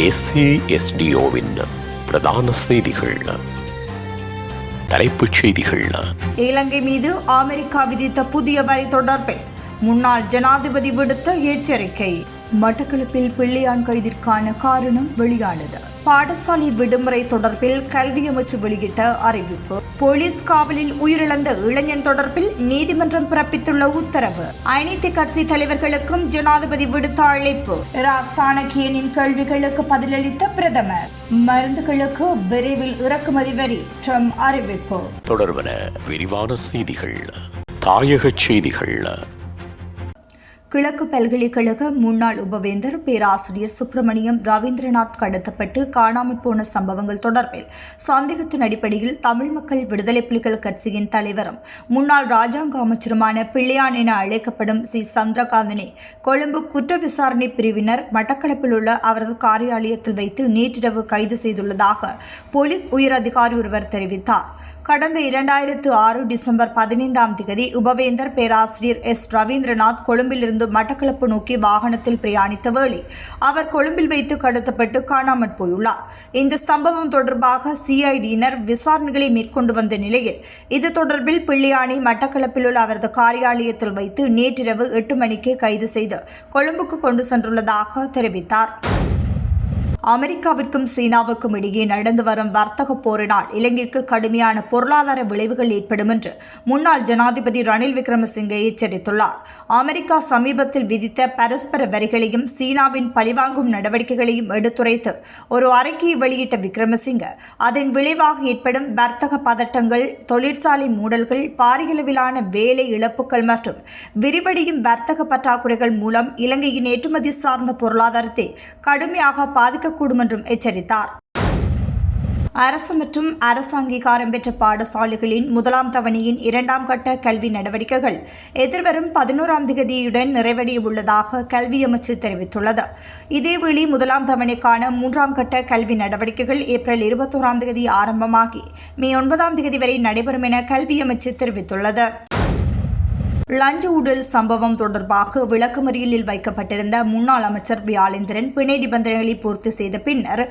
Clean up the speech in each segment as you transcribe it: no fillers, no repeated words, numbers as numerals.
SASDOவின் பிரதான செய்திகள். தலைப்புச் செய்திகள். இலங்கை மீது அமெரிக்கா விதித்த புதிய வரி தொடர்பில் முன்னாள் ஜனாதிபதி விடுத்த எச்சரிக்கை. மட்டக்களப்பில் பிள்ளையான் கைதிற்கான காரணம் வெளியானது. பாடசாலை விடுமுறை தொடர்பில் கல்வி அமைச்சு வெளியிட்ட அறிவிப்பு. போலீஸ் காவலில் உயிரிழந்த இளைஞன் தொடர்பில் நீதிமன்றம் பிறப்பித்துள்ள உத்தரவு. அனைத்து கட்சி தலைவர்களுக்கும் ஜனாதிபதி விடுத்த அழைப்பு. சாணக்கியனின் கேள்விகளுக்கு பதிலளித்த பிரதமர். மருந்துகளுக்கு விரைவில் இறக்குமதி வரி ட்ரம்ப் அறிவிப்பு. தொடர்பன விரிவான செய்திகள். தாயக செய்திகள். கிழக்கு பல்கலைக்கழக முன்னாள் உபவேந்தர் பேராசிரியர் சுப்பிரமணியம் ரவீந்திரநாத் கடத்தப்பட்டு காணாமல் போன சம்பவங்கள் தொடர்பில் சந்தேகத்தின் அடிப்படையில் தமிழ் மக்கள் விடுதலை புலிகள் கட்சியின் தலைவரும் முன்னாள் ராஜாங்க அமைச்சருமான பிள்ளையான் என அழைக்கப்படும் சி சந்திரகாந்தனை கொழும்பு குற்ற விசாரணை பிரிவினர் மட்டக்களப்பில் உள்ள அவரது காரியாலயத்தில் வைத்து நேற்றிரவு கைது செய்துள்ளதாக போலீஸ் உயர் அதிகாரி ஒருவர் தெரிவித்தார். கடந்த 2006 டிசம்பர் 15 உபவேந்தர் பேராசிரியர் எஸ் ரவீந்திரநாத் கொழும்பிலிருந்து மட்டக்களப்பு நோக்கி வாகனத்தில் பிரயாணித்த வேளை அவர் கொழும்பில் வைத்து கடத்தப்பட்டு காணாமற் போயுள்ளார். இந்த சம்பவம் தொடர்பாக சிஐடியினர் விசாரணைகளை மேற்கொண்டு வந்த நிலையில் இது தொடர்பில் பிள்ளையானை மட்டக்களப்பில் உள்ள அவரது காரியாலயத்தில் வைத்து நேற்றிரவு 8 மணிக்கு கைது செய்து கொழும்புக்கு கொண்டு சென்றுள்ளதாக தெரிவித்தார். அமெரிக்காவிற்கும் சீனாவுக்கும் இடையே நடந்து வரும் வர்த்தக போரினால் இலங்கைக்கு கடுமையான பொருளாதார விளைவுகள் ஏற்படும் என்று முன்னாள் ஜனாதிபதி ரணில் விக்ரமசிங்கே எச்சரித்துள்ளார். அமெரிக்கா சமீபத்தில் விதித்த பரஸ்பர வரிகளையும் சீனாவின் பழிவாங்கும் நடவடிக்கைகளையும் எடுத்துரைத்து ஒரு அறிக்கையை வெளியிட்ட விக்ரமசிங்கே அதன் விளைவாக ஏற்படும் வர்த்தக பதட்டங்கள், தொழிற்சாலை மூடல்கள், பாரியளவிலான வேலை இழப்புகள் மற்றும் விரிவடையும் வர்த்தக பற்றாக்குறைகள் மூலம் இலங்கையின் ஏற்றுமதி சார்ந்த பொருளாதாரத்தை கடுமையாக பாதிக்க கூடும் என்றும் எச்சரித்தார். அரசு மற்றும் அரசு அங்கீகாரம் பெற்ற பாடசாலைகளின் முதலாம் தவணையின் 2ஆம் கட்ட கல்வி நடவடிக்கைகள் எதிர்வரும் 11ஆம் தேதியுடன் நிறைவடைய உள்ளதாக கல்வி அமைச்சு தெரிவித்துள்ளது. இதேவேளை முதலாம் தவணைக்கான 3ஆம் கட்ட கல்வி நடவடிக்கைகள் ஏப்ரல் 21ஆம் தேதி ஆரம்பமாகி மே 9ஆம் தேதி வரை நடைபெறும் என கல்வி அமைச்சு தெரிவித்துள்ளது. லஞ்ச ஊழல் சம்பவம் தொடர்பாக விளக்கமறியலில் வைக்கப்பட்டிருந்த முன்னாள் அமைச்சர் வியாழேந்திரன் பிணை நிபந்தனைகளை பூர்த்தி செய்த பின்னர்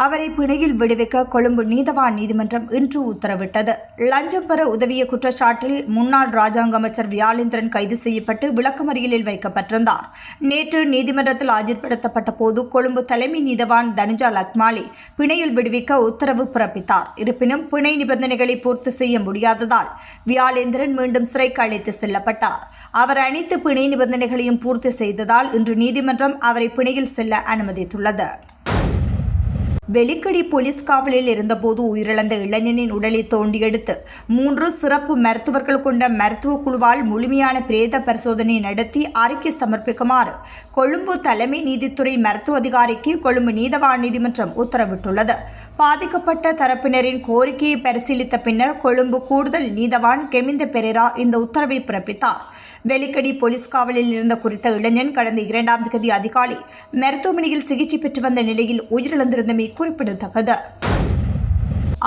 அவரை பிணையில் விடுவிக்க கொழும்பு நீதவான் நீதிமன்றம் இன்று உத்தரவிட்டது. லஞ்சம் பெற உதவிய குற்றச்சாட்டில் முன்னாள் ராஜாங்க அமைச்சர் வியாழேந்திரன் கைது செய்யப்பட்டு விளக்கமறியலில் வைக்கப்பட்டிருந்தார். நேற்று நீதிமன்றத்தில் ஆஜர்படுத்தப்பட்ட போது கொழும்பு தலைமை நீதவான் தனுஜா லக்மாலி பிணையில் விடுவிக்க உத்தரவு பிறப்பித்தார். இருப்பினும் பிணை நிபந்தனைகளை பூர்த்தி செய்ய முடியாததால் வியாழேந்திரன் மீண்டும் சிறைக்கு அழைத்து செல்லப்பட்டார். அவர் அனைத்து பிணை நிபந்தனைகளையும் பூர்த்தி செய்ததால் இன்று நீதிமன்றம் அவரை பிணையில் செல்ல அனுமதித்துள்ளது. வெலிக்கடி போலீஸ் காவலில் இருந்தபோது உயிரிழந்த இளைஞனின் உடலை தோண்டி எடுத்து 3 சிறப்பு மருத்துவர்கள் கொண்ட மருத்துவ குழுவால் முழுமையான பிரேத பரிசோதனை நடத்தி அறிக்கை சமர்ப்பிக்குமாறு கொழும்பு தலைமை நீதித்துறை மருத்துவ அதிகாரிக்கு கொழும்பு நீதவான் நீதிமன்றம் உத்தரவிட்டுள்ளது. பாதிக்கப்பட்ட தரப்பினரின் கோரிக்கையை பரிசீலித்த பின்னர் கொழும்பு கூடுதல் நீதவான் கெமிந்த பெரேரா இந்த உத்தரவை பிறப்பித்தார். வெலிக்கடி போலீஸ் காவலில் இருந்த குறித்த இளைஞன் கடந்த 2ஆம் தேதி அதிகாலை மருத்துவமனையில் சிகிச்சை பெற்று வந்த நிலையில் உயிரிழந்திருந்தமை குறிப்பிடத்தக்கது.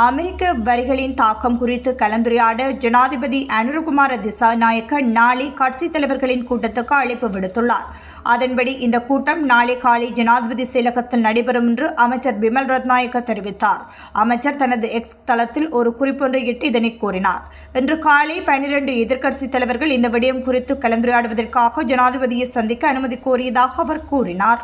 அமெரிக்க வரிகளின் தாக்கம் குறித்து கலந்துரையாட ஜனாதிபதி அனுரகுமார திசாநாயக்க நாளை கட்சித் தலைவர்களின் கூட்டத்துக்கு அழைப்பு விடுத்துள்ளார். அதன்படி இந்த கூட்டம் நாளை காலை ஜனாதிபதி செயலகத்தில் நடைபெறும் என்று அமைச்சர் பிமல் ரத்நாயக்க தெரிவித்தார். அமைச்சர் தனது எக்ஸ் தளத்தில் ஒரு குறிப்பொன்றை இட்டு இதனை கூறினார். இன்று காலை 12 எதிர்க்கட்சித் தலைவர்கள் இந்த விடயம் குறித்து கலந்துரையாடுவதற்காக ஜனாதிபதியை சந்திக்க அனுமதி கோரியதாக அவர் கூறினார்.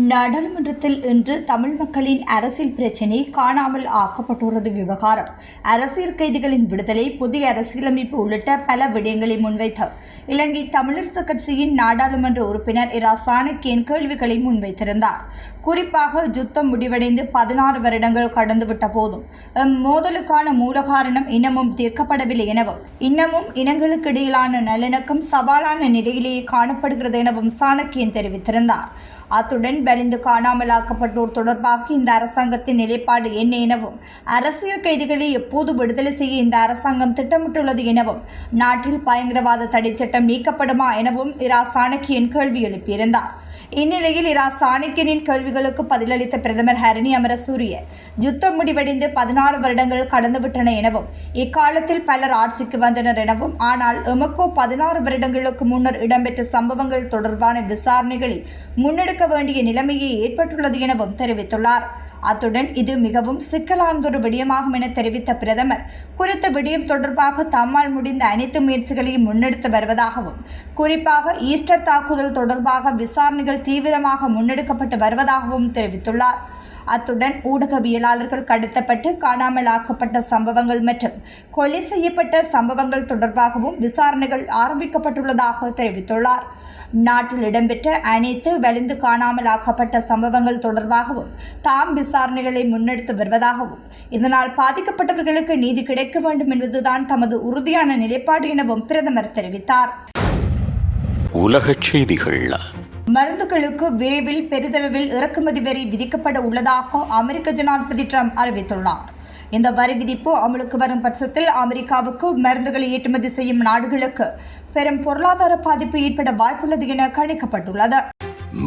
நாடாளுமன்றத்தில் இன்று தமிழ் மக்களின் அரசியல் பிரச்சினை, காணாமல் ஆக்கப்பட்டோரது விவகாரம், அரசியல் கைதிகளின் விடுதலை, புதிய அரசியலமைப்பு உள்ளிட்ட பல விடயங்களை முன்வைத்து இலங்கை தமிழரசு கட்சியின் நாடாளுமன்ற உறுப்பினர் சாணக்கியன் கேள்விகளை முன்வைத்திருந்தார். குறிப்பாக யுத்தம் முடிவடைந்து 16 வருடங்கள் கடந்துவிட்ட போதும் மோதலுக்கான மூல காரணம் இன்னமும் தீர்க்கப்படவில்லை எனவும் இன்னமும் இனங்களுக்கு இடையிலான நல்லிணக்கம் சவாலான நிலையிலேயே காணப்படுகிறது எனவும் சாணக்கியன் தெரிவித்திருந்தார். அத்துடன் வலிந்து காணாமலாக்கப்பட்டோர் தொடர்பாக இந்த அரசாங்கத்தின் நிலைப்பாடு என்ன எனவும் அரசியல் கைதிகளை எப்போது விடுதலை செய்ய இந்த அரசாங்கம் திட்டமிட்டுள்ளது எனவும் நாட்டில் பயங்கரவாத தடை சட்டம் நீக்கப்படுமா எனவும் சாணக்கியன் கேள்வி எழுப்பியிருந்தார். இந்நிலையில் இரா சாணக்கியனின் கேள்விகளுக்கு பதிலளித்த பிரதமர் ஹரணி அமரசூரிய யுத்தம் முடிவடைந்து 16 வருடங்கள் கடந்துவிட்டன எனவும் இக்காலத்தில் பலர் ஆட்சிக்கு வந்தனர் எனவும் ஆனால் எமக்கோ 16 வருடங்களுக்கு முன்னர் இடம்பெற்ற சம்பவங்கள் தொடர்பான விசாரணைகளை முன்னெடுக்க வேண்டிய நிலைமையே ஏற்பட்டுள்ளது எனவும் தெரிவித்துள்ளார். அத்துடன் இது மிகவும் சிக்கலானதொரு விடயமாகும் என தெரிவித்த பிரதமர் குறித்த விடயம் தொடர்பாக தம்மால் முடிந்த அனைத்து முயற்சிகளையும் முன்னெடுத்து வருவதாகவும் குறிப்பாக ஈஸ்டர் தாக்குதல் தொடர்பாக விசாரணைகள் தீவிரமாக முன்னெடுக்கப்பட்டு வருவதாகவும் தெரிவித்துள்ளார். அத்துடன் ஊடகவியலாளர்கள் கடத்தப்பட்டு காணாமல் ஆக்கப்பட்ட சம்பவங்கள் மற்றும் கொலை செய்யப்பட்ட சம்பவங்கள் தொடர்பாகவும் விசாரணைகள் ஆரம்பிக்கப்பட்டுள்ளதாக தெரிவித்துள்ளார். நாட்டில் இடம்பெற்ற அனைத்து வலிந்து காணாமல் ஆக்கப்பட்ட சம்பவங்கள் தொடர்பாகவும் தாம் விசாரணைகளை முன்னெடுத்து வருவதாகவும் இதனால் பாதிக்கப்பட்டவர்களுக்கு நீதி கிடைக்க வேண்டும் என்பதுதான் தமது உறுதியான நிலைப்பாடு எனவும் பிரதமர் தெரிவித்தார். உலகச் செய்திகள். மருந்துகளுக்கு விரைவில் பெரிதளவில் இறக்குமதி வரி விதிக்கப்பட உள்ளதாக அமெரிக்க ஜனாதிபதி ட்ரம்ப் அறிவித்துள்ளார். இந்த வரி விதிப்பு அமலுக்கு வரும் பட்சத்தில் அமெரிக்காவுக்கு மருந்துகளை ஏற்றுமதி செய்யும் நாடுகளுக்கு பெரும் பொருளாதார பாதிப்பு ஏற்பட வாய்ப்புள்ளது என கணிக்கப்பட்டுள்ளது.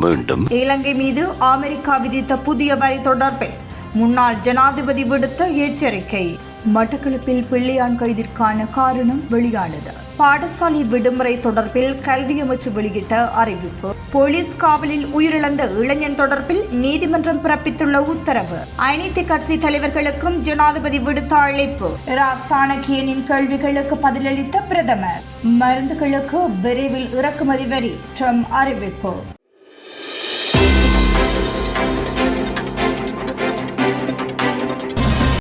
மீண்டும் இலங்கை மீது அமெரிக்கா விதித்த புதிய வரி தொடர்பில் முன்னாள் ஜனாதிபதி விடுத்த எச்சரிக்கை. மட்டக்களப்பில் பிள்ளையான் கைதிற்கான காரணம் வெளியானது. பாடசாலை விடுமுறை தொடர்பில் கல்வி அமைச்சு வெளியிட்ட அறிவிப்பு. போலீஸ் காவலில் உயிரிழந்த இளைஞன் தொடர்பில் நீதிமன்றம் பிறப்பித்துள்ள உத்தரவு. அனைத்து கட்சி தலைவர்களுக்கும் ஜனாதிபதி விடுத்த அழைப்பு. இரா சாணக்கியனின் கேள்விகளுக்கு பதிலளித்த பிரதமர். மருந்துகளுக்கு விரைவில் இறக்குமதி வரி ட்ரம்ப் அறிவிப்பு.